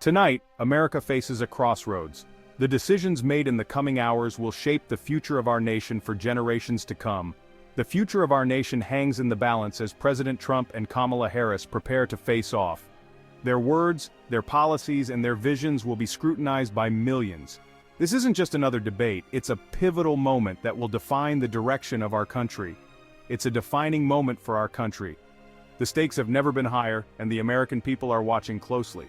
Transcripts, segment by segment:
Tonight, America faces a crossroads. The decisions made in the coming hours will shape the future of our nation for generations to come. The future of our nation hangs in the balance as President Trump and Kamala Harris prepare to face off. Their words, their policies, and their visions will be scrutinized by millions. This isn't just another debate, it's a pivotal moment that will define the direction of our country. It's a defining moment for our country. The stakes have never been higher, and the American people are watching closely.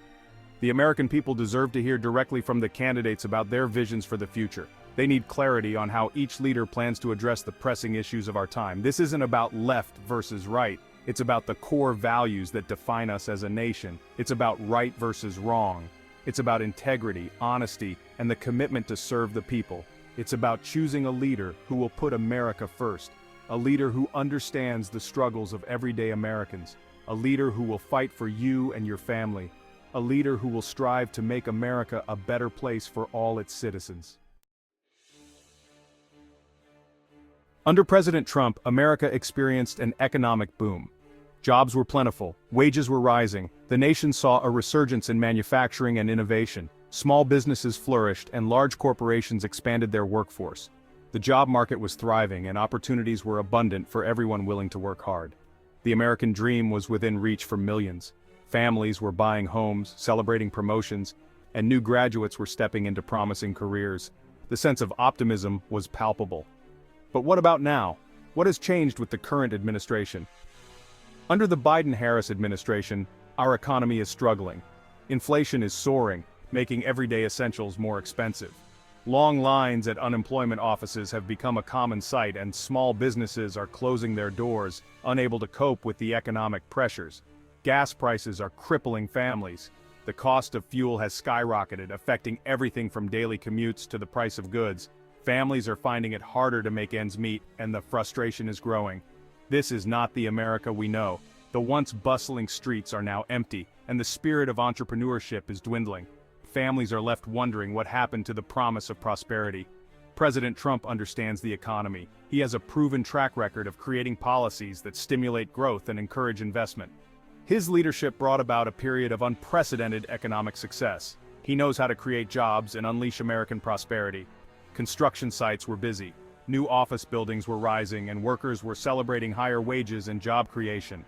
The American people deserve to hear directly from the candidates about their visions for the future. They need clarity on how each leader plans to address the pressing issues of our time. This isn't about left versus right. It's about the core values that define us as a nation. It's about right versus wrong. It's about integrity, honesty, and the commitment to serve the people. It's about choosing a leader who will put America first. A leader who understands the struggles of everyday Americans. A leader who will fight for you and your family. A leader who will strive to make America a better place for all its citizens. Under President Trump, America experienced an economic boom. Jobs were plentiful, wages were rising, the nation saw a resurgence in manufacturing and innovation, small businesses flourished, and large corporations expanded their workforce. The job market was thriving and opportunities were abundant for everyone willing to work hard. The American dream was within reach for millions. Families were buying homes, celebrating promotions, and new graduates were stepping into promising careers. The sense of optimism was palpable. But what about now? What has changed with the current administration? Under the Biden-Harris administration, our economy is struggling. Inflation is soaring, making everyday essentials more expensive. Long lines at unemployment offices have become a common sight, and small businesses are closing their doors, unable to cope with the economic pressures. Gas prices are crippling families. The cost of fuel has skyrocketed, affecting everything from daily commutes to the price of goods. Families are finding it harder to make ends meet, and the frustration is growing. This is not the America we know. The once bustling streets are now empty, and the spirit of entrepreneurship is dwindling. Families are left wondering what happened to the promise of prosperity. President Trump understands the economy. He has a proven track record of creating policies that stimulate growth and encourage investment. His leadership brought about a period of unprecedented economic success. He knows how to create jobs and unleash American prosperity. Construction sites were busy. New office buildings were rising, and workers were celebrating higher wages and job creation.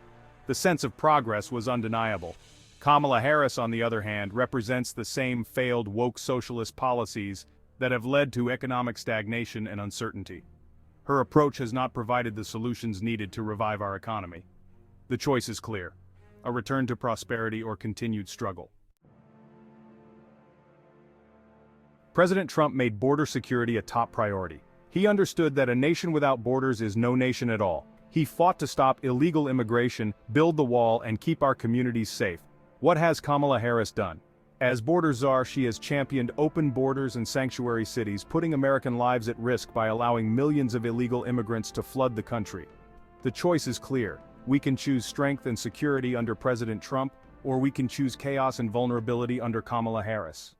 The sense of progress was undeniable. Kamala Harris, on the other hand, represents the same failed woke socialist policies that have led to economic stagnation and uncertainty. Her approach has not provided the solutions needed to revive our economy. The choice is clear: a return to prosperity or continued struggle. President Trump made border security a top priority. He understood that a nation without borders is no nation at all. He fought to stop illegal immigration, build the wall, and keep our communities safe. What has Kamala Harris done? As border czar, she has championed open borders and sanctuary cities, putting American lives at risk by allowing millions of illegal immigrants to flood the country. The choice is clear. We can choose strength and security under President Trump, or we can choose chaos and vulnerability under Kamala Harris.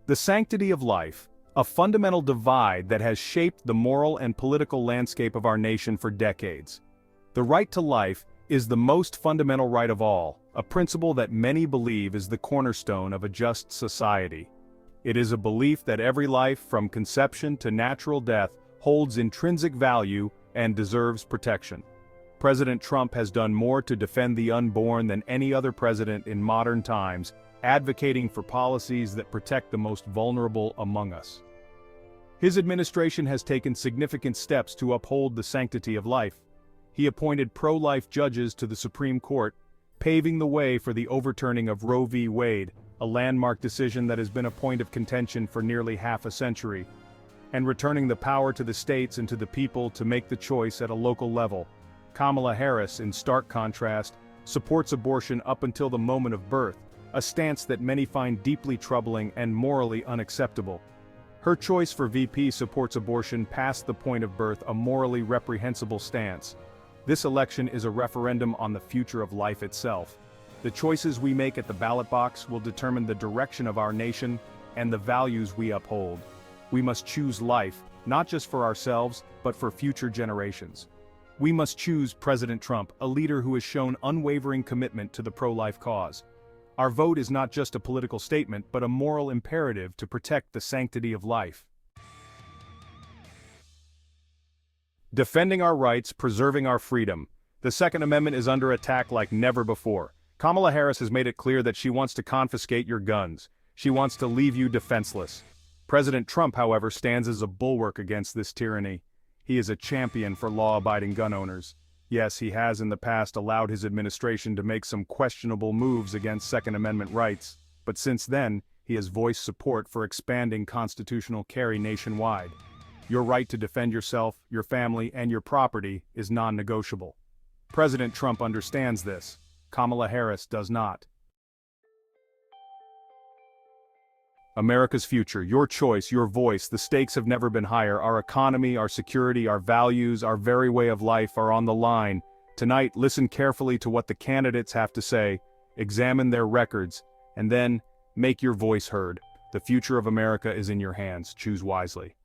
The sanctity of life, a fundamental divide that has shaped the moral and political landscape of our nation for decades. The right to life is the most fundamental right of all, a principle that many believe is the cornerstone of a just society. It is a belief that every life, from conception to natural death, holds intrinsic value and deserves protection. President Trump has done more to defend the unborn than any other president in modern times, advocating for policies that protect the most vulnerable among us. His administration has taken significant steps to uphold the sanctity of life. He appointed pro-life judges to the Supreme Court, paving the way for the overturning of Roe v. Wade, a landmark decision that has been a point of contention for nearly half a century, and returning the power to the states and to the people to make the choice at a local level. Kamala Harris, in stark contrast, supports abortion up until the moment of birth, a stance that many find deeply troubling and morally unacceptable. Her choice for VP supports abortion past the point of birth, a morally reprehensible stance. This election is a referendum on the future of life itself. The choices we make at the ballot box will determine the direction of our nation and the values we uphold. We must choose life, not just for ourselves, but for future generations. We must choose President Trump, a leader who has shown unwavering commitment to the pro-life cause. Our vote is not just a political statement, but a moral imperative to protect the sanctity of life. Defending our rights, preserving our freedom. The Second Amendment is under attack like never before. Kamala Harris has made it clear that she wants to confiscate your guns. She wants to leave you defenseless. President Trump, however, stands as a bulwark against this tyranny. He is a champion for law-abiding gun owners. Yes, he has in the past allowed his administration to make some questionable moves against Second Amendment rights, but since then, he has voiced support for expanding constitutional carry nationwide. Your right to defend yourself, your family, and your property is non-negotiable. President Trump understands this. Kamala Harris does not. America's future, your choice, your voice, the stakes have never been higher. Our economy, our security, our values, our very way of life are on the line. Tonight, listen carefully to what the candidates have to say, examine their records, and then make your voice heard. The future of America is in your hands. Choose wisely.